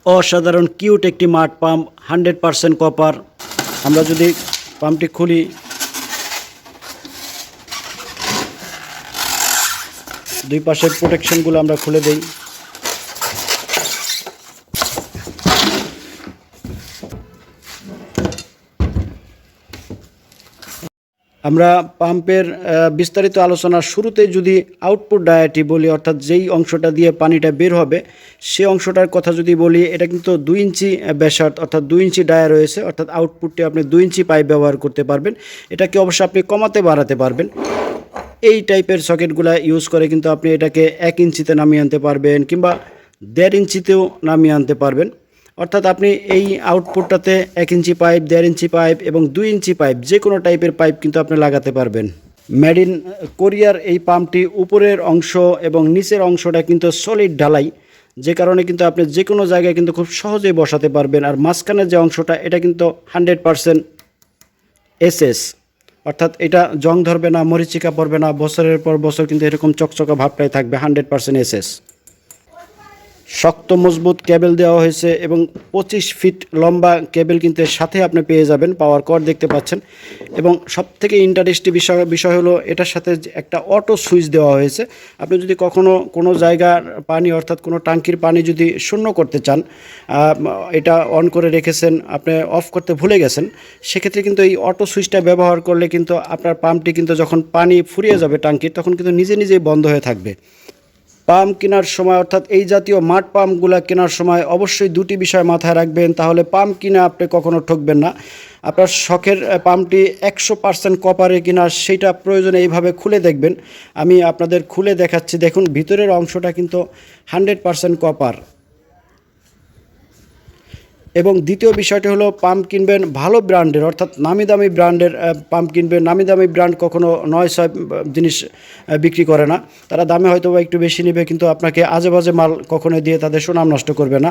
অসাধারণ কিউট একটি মাড pump, 100% copper. আমরা যদি পাম্পটি খুলি, দুই পাশের প্রোটেকশনগুলো আমরা খুলে দেই। আমরা পাম্পের বিস্তারিত আলোচনার শুরুতে যদি আউটপুট ডায়াটি বলি, অর্থাৎ যেই অংশটা দিয়ে পানিটা বের হবে সেই অংশটার কথা যদি বলি, এটা কিন্তু 2 ইঞ্চি ব্যাসার্ধ, অর্থাৎ 2 ইঞ্চি ডায়া রয়েছে। অর্থাৎ আউটপুটটি আপনি 2 ইঞ্চি পাইপ ব্যবহার করতে পারবেন। এটাকে অবশ্যই আপনি কমাতে বাড়াতে পারবেন। এই টাইপের সকেটগুলো ইউজ করে কিন্তু আপনি এটাকে 1 ইঞ্চিতে নামিয়ে আনতে পারবেন, কিংবা 1.5 ইঞ্চিতেও নামিয়ে আনতে পারবেন। অর্থাৎ আপনি এই আউটপুটটাতে 1 ইঞ্চি পাইপ, 1.5 ইঞ্চি পাইপ এবং 2 ইঞ্চি পাইপ, যে কোনো টাইপের পাইপ কিন্তু আপনি লাগাতে পারবেন। মেড ইন কোরিয়ার এই পাম্পটি উপরের অংশ এবং নিচের অংশটা কিন্তু সলিড ঢালাই, যে কারণে কিন্তু আপনি যে কোনো জায়গায় কিন্তু খুব সহজেই বসাতে পারবেন। আর মাঝখানের যে অংশটা, এটা কিন্তু 100% এসএস, অর্থাৎ এটা জং ধরবে না, মরিচিকা পড়বে না, বছরের পর বছর কিন্তু এরকম চকচকা ভাবটাই থাকবে। 100% এসএস। শক্ত মজবুত কেবল দেওয়া হয়েছে এবং 25 ফিট লম্বা কেবল কিন্তু এর সাথে আপনি পেয়ে যাবেন। পাওয়ার কর্ড দেখতে পাচ্ছেন। এবং সবথেকে ইন্টারেস্টিং বিষয় হলো এটার সাথে একটা অটো সুইচ দেওয়া হয়েছে। আপনি যদি কখনো কোনো জায়গার পানি, অর্থাৎ কোনো ট্যাঙ্কির পানি যদি শূন্য করতে চান, এটা অন করে রেখেছেন, আপনি অফ করতে ভুলে গেছেন, সেক্ষেত্রে কিন্তু এই অটো সুইচটা ব্যবহার করলে কিন্তু আপনার পাম্পটি কিন্তু যখন পানি ফুরিয়ে যাবে ট্যাঙ্কির, তখন কিন্তু নিজে নিজেই বন্ধ হয়ে থাকবে। পাম্প কেনার সময়, অর্থাৎ এই জাতীয় মাড পাম্পগুলো কেনার সময় অবশ্যই 2টি বিষয় মাথায় রাখবেন, তাহলে পাম্প কিনে আপনি কখনো ঠকবেন না। আপনার শখের পাম্পটি 100% কপারে কিনা, সেইটা প্রয়োজনে এইভাবে খুলে দেখবেন। আমি আপনাদের খুলে দেখাচ্ছি। দেখুন, ভিতরের অংশটা কিন্তু 100% কপার। এবং দ্বিতীয় বিষয়টি হলো, পাম্প কিনবেন ভালো ব্র্যান্ডের, অর্থাৎ নামি দামি ব্র্যান্ডের পাম্প কিনবেন। নামি দামি ব্র্যান্ড কখনো 9-6 জিনিস বিক্রি করে না। তারা দামে হয়তো একটু বেশি নেবে, কিন্তু আপনাকে আজে বাজে মাল কখনো দিয়ে তাদের সুনাম নষ্ট করবে না।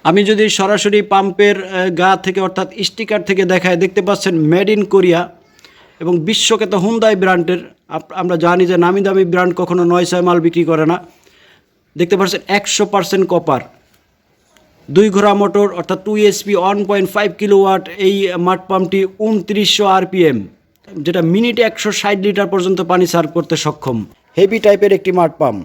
আমি যদি সরাসরি পাম্পের গা থেকে, অর্থাৎ স্টিকার থেকে দেখায়, দেখতে পাচ্ছেন মেড ইন কোরিয়া এবং বিশ্বখ্যাত হুন্দাই ব্র্যান্ডের। আমরা জানি যে নামি দামি ব্র্যান্ড কখনো 9-6 মাল বিক্রি করে না। দেখতে পাচ্ছেন 100% কপার, 2 ঘোড়া মোটর, অর্থাৎ 2 HP 1.5 কিলোওয়াট। এই মাড পাম্পটি 2900 RPM, যেটা মিনিটে 160 লিটার পর্যন্ত পানি সার্ভ করতে সক্ষম। হেভি টাইপের একটি মাড পাম্প।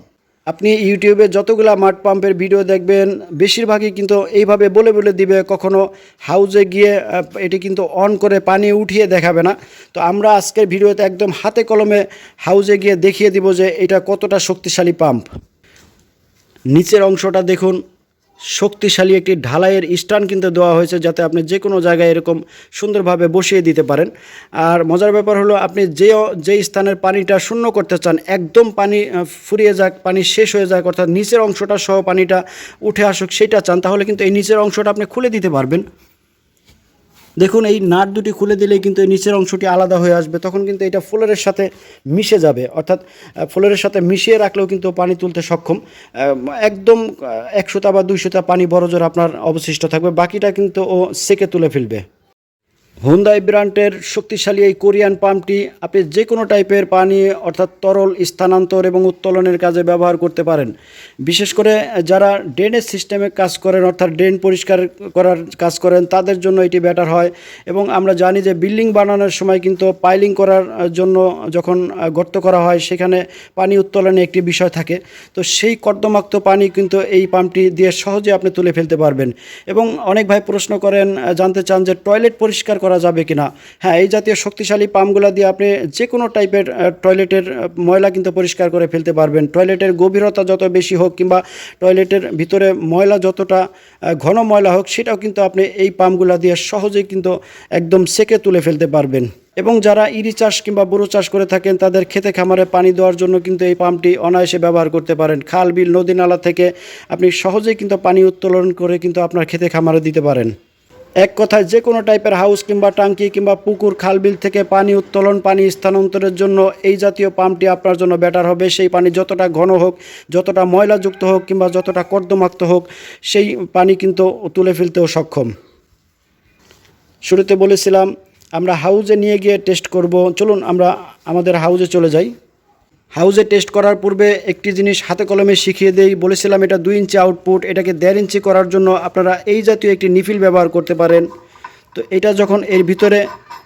আপনি ইউটিউবে যতগুলা মাড পাম্পের ভিডিও দেখবেন, বেশিরভাগই কিন্তু এইভাবে বলে বলে দিবে, কখনো হাউজে গিয়ে এটি কিন্তু অন করে পানি উঠিয়ে দেখাবে না। তো আমরা আজকের ভিডিওতে একদম হাতে কলমে হাউজে গিয়ে দেখিয়ে দিব যে এটা কতটা শক্তিশালী পাম্প। নিচের অংশটা দেখুন, শক্তিশালী একটি ঢালাইয়ের স্ট্যান্ড কিন্তু দেওয়া হয়েছে, যাতে আপনি যে কোনো জায়গায় এরকম সুন্দরভাবে বসিয়ে দিতে পারেন। আর মজার ব্যাপার হলো, আপনি যে স্থানের পানিটা শূন্য করতে চান, একদম পানি ফুরিয়ে যাক, পানি শেষ হয়ে যাক, অর্থাৎ নিচের অংশটা সহ পানিটা উঠে আসুক, সেইটা চান, তাহলে কিন্তু এই নিচের অংশটা আপনি খুলে দিতে পারবেন। দেখুন, এই নাট দুটি খুলে দিলেই কিন্তু এই নিচের অংশটি আলাদা হয়ে আসবে। তখন কিন্তু এটা ফ্লোরের সাথে মিশে যাবে, অর্থাৎ ফ্লোরের সাথে মিশিয়ে রাখলেও কিন্তু পানি তুলতে সক্ষম। একদম 100টা বা 200টা পানি বড়জোর আপনার অবশিষ্ট থাকবে, বাকিটা কিন্তু ও সেকে তুলে ফেলবে। হুন্দাই ব্র্যান্ডের শক্তিশালী এই কোরিয়ান পাম্পটি আপনি যে কোনো টাইপের পানি, অর্থাৎ তরল স্থানান্তর এবং উত্তোলনের কাজে ব্যবহার করতে পারেন। বিশেষ করে যারা ড্রেনেজ সিস্টেমে কাজ করেন, অর্থাৎ ড্রেন পরিষ্কার করার কাজ করেন, তাদের জন্য এটি বেটার হয়। এবং আমরা জানি যে বিল্ডিং বানানোর সময় কিন্তু পাইলিং করার জন্য যখন গর্ত করা হয়, সেখানে পানি উত্তোলনে একটি বিষয় থাকে। তো সেই কর্দমাক্ত পানি কিন্তু এই পাম্পটি দিয়ে সহজে আপনি তুলে ফেলতে পারবেন। এবং অনেক ভাই প্রশ্ন করেন, জানতে চান যে টয়লেট পরিষ্কার করা যাবে কিনা। হ্যাঁ, এই জাতীয় শক্তিশালী পাম্পগুলো দিয়ে আপনি যে কোনো টাইপের টয়লেটের ময়লা কিন্তু পরিষ্কার করে ফেলতে পারবেন। টয়লেটের গভীরতা যত বেশি হোক, কিংবা টয়লেটের ভিতরে ময়লা যতটা ঘন ময়লা হোক, সেটাও কিন্তু আপনি এই পাম্পগুলো দিয়ে সহজেই কিন্তু একদম সেকে তুলে ফেলতে পারবেন। এবং যারা ইরি চাষ কিংবা বোরো চাষ করে থাকেন, তাদের খেতে খামারে পানি দেওয়ার জন্য কিন্তু এই পাম্পটি অনায়াসে ব্যবহার করতে পারেন। খাল, বিল, নদী, নালা থেকে আপনি সহজেই কিন্তু পানি উত্তোলন করে কিন্তু আপনার খেতে খামারে দিতে পারেন। এক কথায়, যে কোনো টাইপের হাউস কিংবা ট্যাঙ্কি কিংবা পুকুর, খালবিল থেকে পানি উত্তোলন, পানি স্থানান্তরের জন্য এই জাতীয় পাম্পটি আপনার জন্য বেটার হবে। সেই পানি যতটা ঘন হোক, যতটা ময়লাযুক্ত হোক, কিংবা যতটা কর্দমাক্ত হোক, সেই পানি কিন্তু তুলে ফেলতেও সক্ষম। শুরুতে বলেছিলাম আমরা হাউজে নিয়ে গিয়ে টেস্ট করব। চলুন আমরা আমাদের হাউজে চলে যাই। হাউজে টেস্ট করার পূর্বে একটি জিনিস হাতে কলমে শিখিয়ে দেই। বলেছিলাম এটা 2 ইঞ্চি আউটপুট, এটাকে 1.5 ইঞ্চি করার জন্য আপনারা এই জাতীয় একটি নিফিল ব্যবহার করতে পারেন। তো এটা যখন এর ভিতরে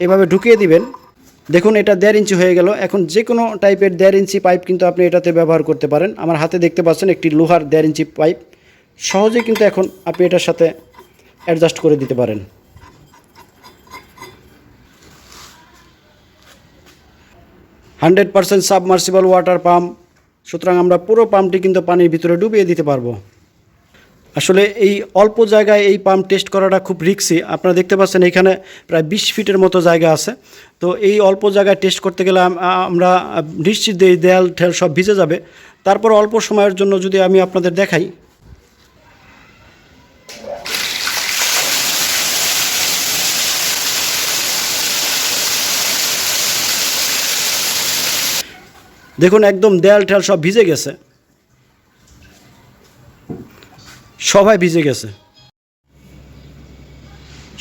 এভাবে ঢুকিয়ে দিবেন, দেখুন এটা 1.5 ইঞ্চি হয়ে গেল। এখন যে কোনো টাইপের 1.5 ইঞ্চি পাইপ কিন্তু আপনি এটাতে ব্যবহার করতে পারেন। আমার হাতে দেখতে পাচ্ছেন একটি লোহার 1.5 ইঞ্চি পাইপ, সহজেই কিন্তু এখন আপনি এটার সাথে অ্যাডজাস্ট করে দিতে পারেন। 100% সাবমার্সিবল ওয়াটার পাম্প, সুতরাং আমরা পুরো পাম্পটি কিন্তু পানির ভিতরে ডুবিয়ে দিতে পারবো। আসলে এই অল্প জায়গায় এই পাম্প টেস্ট করাটা খুব রিস্কি। আপনারা দেখতে পাচ্ছেন এখানে প্রায় 20 ফিটের মতো জায়গা আছে। তো এই অল্প জায়গায় টেস্ট করতে গেলে আমরা নিশ্চিত এই দেয়াল ঠেল সব ভিজে যাবে। তারপর অল্প সময়ের জন্য যদি আমি আপনাদের দেখাই, দেখুন একদম দেয়াল ঠেল সব ভিজে গেছে, সবাই ভিজে গেছে।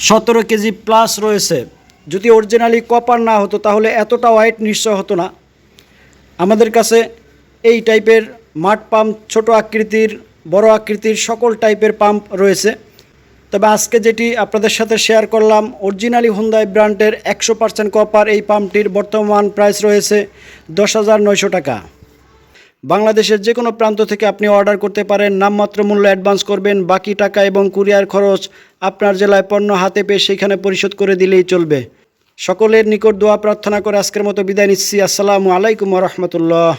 17 কেজি প্লাস রয়েছে। যদি অরিজিনালি কপার না হতো তাহলে এতটা ওয়েট নিশ্চয় হতো না। আমাদের কাছে এই টাইপের মাড পাম্প, ছোট আকৃতির, বড় আকৃতির সকল টাইপের পাম্প রয়েছে। তবে আজকে যেটি আপনাদের সাথে শেয়ার করলাম অরিজিনালি হুন্দাই ব্র্যান্ডের 100% কপার এই পাম্পটির বর্তমান প্রাইস রয়েছে 10,900 টাকা। বাংলাদেশের যে কোনো প্রান্ত থেকে আপনি অর্ডার করতে পারেন। নামমাত্র মূল্য অ্যাডভান্স করবেন, বাকি টাকা এবং কুরিয়ার খরচ আপনার জেলায় পণ্য হাতে পেয়ে সেখানে পরিশোধ করে দিলেই চলবে। সকলের নিকট দোয়া প্রার্থনা করে আজকের মতো বিদায় নিচ্ছি। আসসালামু আলাইকুম ওয়া রাহমাতুল্লাহ।